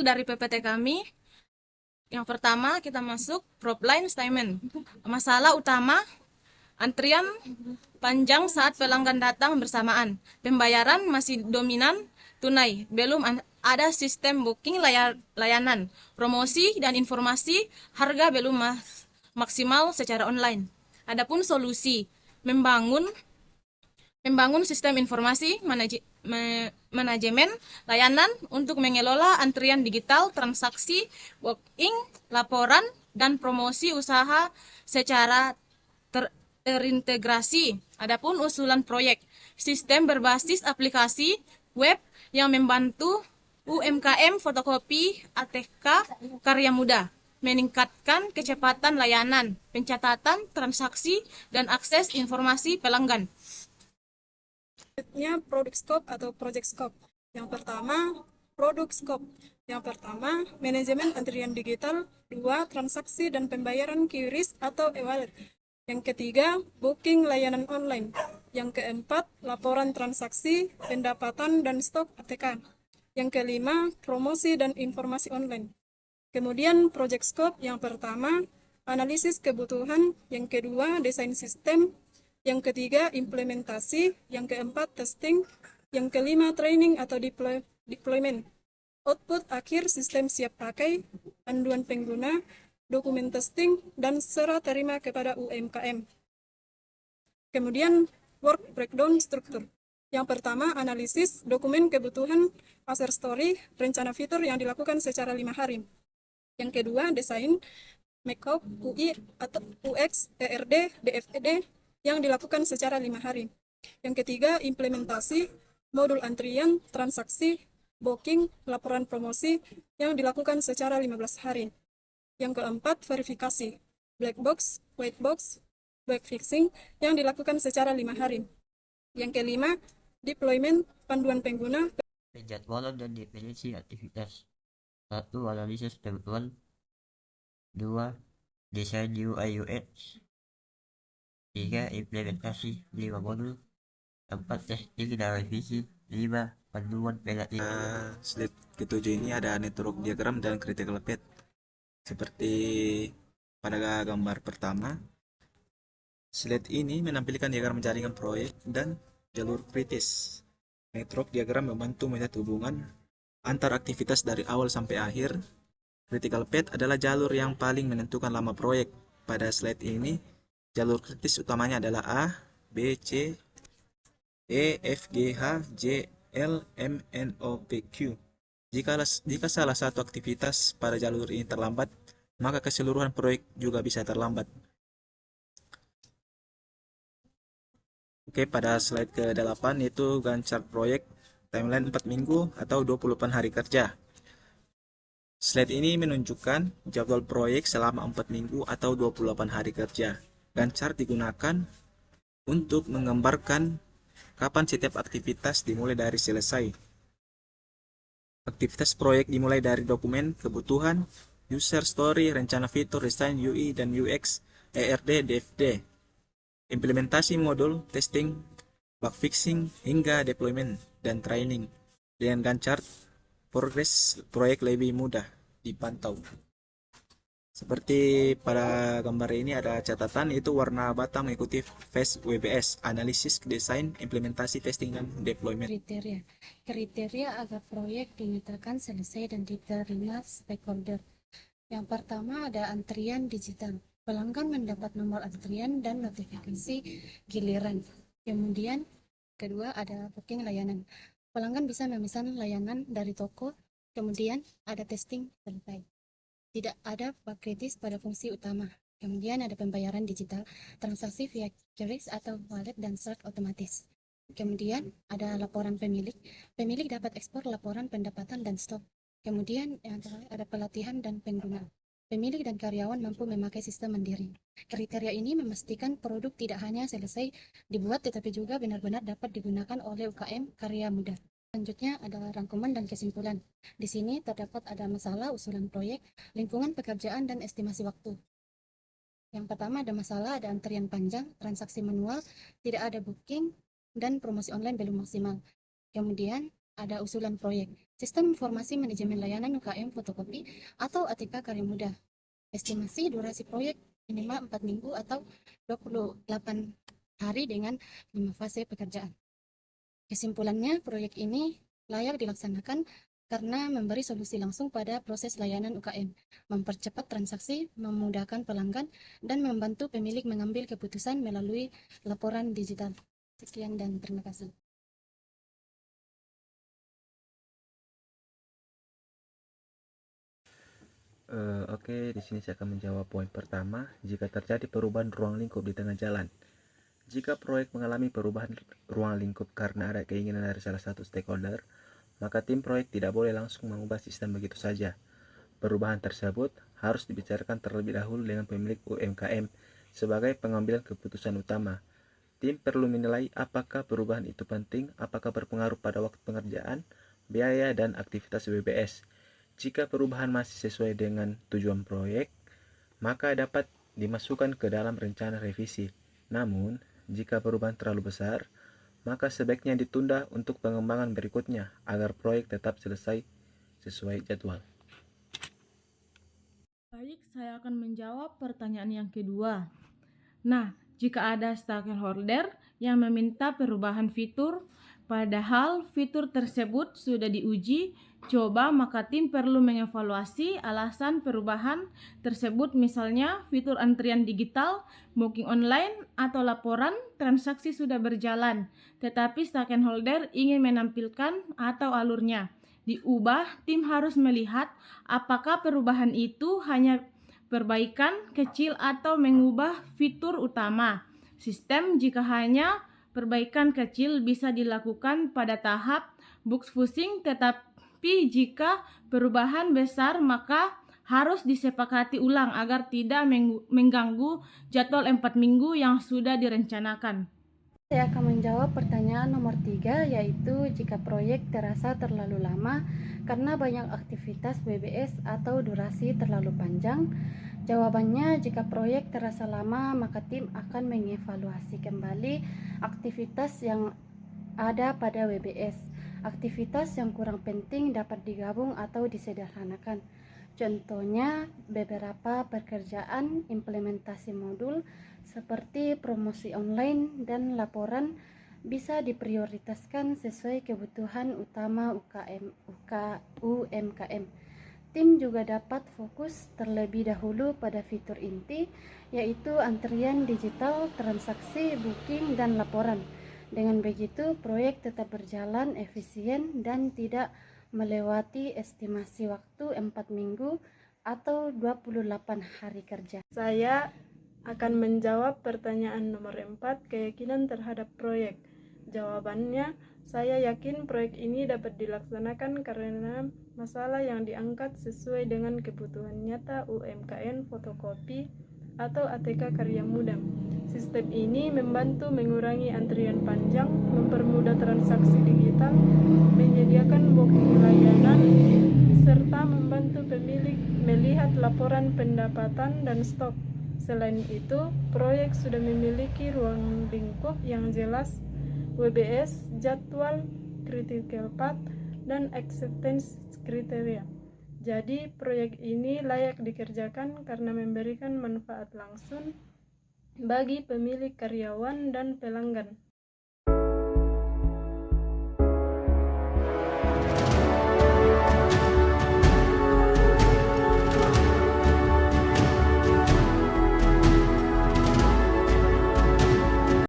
dari PPT kami. Yang pertama kita masuk propline statement. Masalah utama antrian panjang saat pelanggan datang bersamaan. Pembayaran masih dominan tunai. Belum ada sistem booking layanan. Promosi dan informasi harga belum maksimal secara online. Adapun solusi membangun sistem informasi manajemen layanan untuk mengelola antrian digital, transaksi, booking, laporan, dan promosi usaha secara terintegrasi. Adapun usulan proyek, sistem berbasis aplikasi web yang membantu UMKM fotokopi ATK karya mudah, meningkatkan kecepatan layanan, pencatatan transaksi, dan akses informasi pelanggan. Selanjutnya produk scope atau project scope. Yang pertama, produk scope. Yang pertama, manajemen antrian digital. Dua, transaksi dan pembayaran QRIS atau e-wallet. Yang ketiga, booking layanan online. Yang keempat, laporan transaksi, pendapatan dan stok ATK. Yang kelima, promosi dan informasi online. Kemudian project scope yang pertama, analisis kebutuhan. Yang kedua, desain sistem. Yang ketiga, implementasi. Yang keempat, testing. Yang kelima, training atau deployment. Output akhir sistem siap pakai, panduan pengguna, dokumen testing, dan serah terima kepada UMKM. Kemudian, work breakdown struktur. Yang pertama, analisis dokumen kebutuhan, user story, rencana fitur yang dilakukan secara 5 hari. Yang kedua, desain, makeup, UI, atau UX, ERD, DFD yang dilakukan secara 5 hari. Yang ketiga, implementasi, modul antrian, transaksi, booking, laporan promosi yang dilakukan secara 15 hari. Yang keempat, verifikasi, black box, white box, bug fixing yang dilakukan secara 5 hari. Yang kelima, deployment, panduan pengguna. Penjadwalan dan definisi aktivitas. 1. Analisis kebutuhan. 2. Desain UI UX. 3. Implementasi 5 modul. 4. Testing dan revisi. 5. Panduan pelatihan. Slide ketujuh ini ada network diagram dan critical path. Seperti pada gambar pertama, slide ini menampilkan diagram jaringan proyek dan jalur kritis. Network diagram membantu melihat hubungan antar aktivitas dari awal sampai akhir. Critical path adalah jalur yang paling menentukan lama proyek. Pada slide ini, jalur kritis utamanya adalah A, B, C, E, F, G, H, J, L, M, N, O, P, Q. Jika salah satu aktivitas pada jalur ini terlambat, maka keseluruhan proyek juga bisa terlambat. Oke, pada slide ke-8 yaitu Gantt chart proyek timeline 4 minggu atau 28 hari kerja. Slide ini menunjukkan jadwal proyek selama 4 minggu atau 28 hari kerja. Gantt chart digunakan untuk menggambarkan kapan setiap aktivitas dimulai dari selesai. Aktivitas proyek dimulai dari dokumen, kebutuhan, user story, rencana fitur, desain, UI, dan UX, ERD, DFD. Implementasi modul, testing, bug fixing, hingga deployment dan training. Dengan Gantt chart, progres proyek lebih mudah dipantau. Seperti pada gambar ini ada catatan, itu warna bata mengikuti phase WBS, analisis, desain, implementasi, testing, dan deployment. Kriteria agar proyek dinyatakan selesai dan diterima stakeholder. Yang pertama ada antrian digital. Pelanggan mendapat nomor antrian dan notifikasi giliran. Kemudian kedua ada booking layanan. Pelanggan bisa memesan layanan dari toko. Kemudian ada testing selesai. Tidak ada bug kritis pada fungsi utama. Kemudian ada pembayaran digital, transaksi via QRIS atau wallet dan search otomatis. Kemudian ada laporan pemilik. Pemilik dapat ekspor laporan pendapatan dan stok. Kemudian yang terakhir ada pelatihan dan pengguna. Pemilik dan karyawan mampu memakai sistem mandiri. Kriteria ini memastikan produk tidak hanya selesai dibuat tetapi juga benar-benar dapat digunakan oleh UKM karya muda. Selanjutnya adalah rangkuman dan kesimpulan. Di sini terdapat ada masalah, usulan proyek, lingkungan pekerjaan, dan estimasi waktu. Yang pertama ada masalah, ada antrian panjang, transaksi manual, tidak ada booking, dan promosi online belum maksimal. Kemudian ada usulan proyek, Sistem Informasi Manajemen Layanan UKM Fotokopi atau ATK Karya Muda. Estimasi durasi proyek minimal 4 minggu atau 28 hari dengan 5 fase pekerjaan. Kesimpulannya, proyek ini layak dilaksanakan karena memberi solusi langsung pada proses layanan UKM, mempercepat transaksi, memudahkan pelanggan, dan membantu pemilik mengambil keputusan melalui laporan digital. Sekian dan terima kasih. Oke, di sini saya akan menjawab poin pertama. Jika terjadi perubahan ruang lingkup di tengah jalan, jika proyek mengalami perubahan ruang lingkup karena ada keinginan dari salah satu stakeholder, maka tim proyek tidak boleh langsung mengubah sistem begitu saja. Perubahan tersebut harus dibicarakan terlebih dahulu dengan pemilik UMKM sebagai pengambilan keputusan utama. Tim perlu menilai apakah perubahan itu penting, apakah berpengaruh pada waktu pengerjaan, biaya, dan aktivitas WBS. Jika perubahan masih sesuai dengan tujuan proyek, maka dapat dimasukkan ke dalam rencana revisi. Namun, jika perubahan terlalu besar, maka sebaiknya ditunda untuk pengembangan berikutnya agar proyek tetap selesai sesuai jadwal. Baik, saya akan menjawab pertanyaan yang kedua. Nah, jika ada stakeholder yang meminta perubahan fitur, padahal fitur tersebut sudah diuji coba, maka tim perlu mengevaluasi alasan perubahan tersebut, misalnya fitur antrian digital, booking online, atau laporan transaksi sudah berjalan, tetapi stakeholder ingin menampilkan atau alurnya diubah. Tim harus melihat apakah perubahan itu hanya perbaikan kecil atau mengubah fitur utama sistem. Jika hanya perbaikan kecil bisa dilakukan pada tahap bug fixing, tetapi jika perubahan besar maka harus disepakati ulang agar tidak mengganggu jadwal 4 minggu yang sudah direncanakan. Saya akan menjawab pertanyaan nomor 3, yaitu jika proyek terasa terlalu lama karena banyak aktivitas WBS atau durasi terlalu panjang. Jawabannya, jika proyek terasa lama, maka tim akan mengevaluasi kembali aktivitas yang ada pada WBS. Aktivitas yang kurang penting dapat digabung atau disederhanakan. Contohnya, beberapa pekerjaan implementasi modul seperti promosi online dan laporan bisa diprioritaskan sesuai kebutuhan utama UMKM. Tim juga dapat fokus terlebih dahulu pada fitur inti, yaitu antrian digital, transaksi, booking, dan laporan. Dengan begitu, proyek tetap berjalan efisien dan tidak melewati estimasi waktu 4 minggu atau 28 hari kerja. Saya akan menjawab pertanyaan nomor 4, keyakinan terhadap proyek. Jawabannya, saya yakin proyek ini dapat dilaksanakan karena masalah yang diangkat sesuai dengan kebutuhan nyata UMKM Fotokopi atau ATK Karya Muda. Sistem ini membantu mengurangi antrian panjang, mempermudah transaksi digital, menyediakan booking layanan, serta membantu pemilik melihat laporan pendapatan dan stok. Selain itu, proyek sudah memiliki ruang lingkup yang jelas, WBS, jadwal, critical path, dan acceptance kriteria. Jadi, proyek ini layak dikerjakan karena memberikan manfaat langsung bagi pemilik, karyawan, dan pelanggan.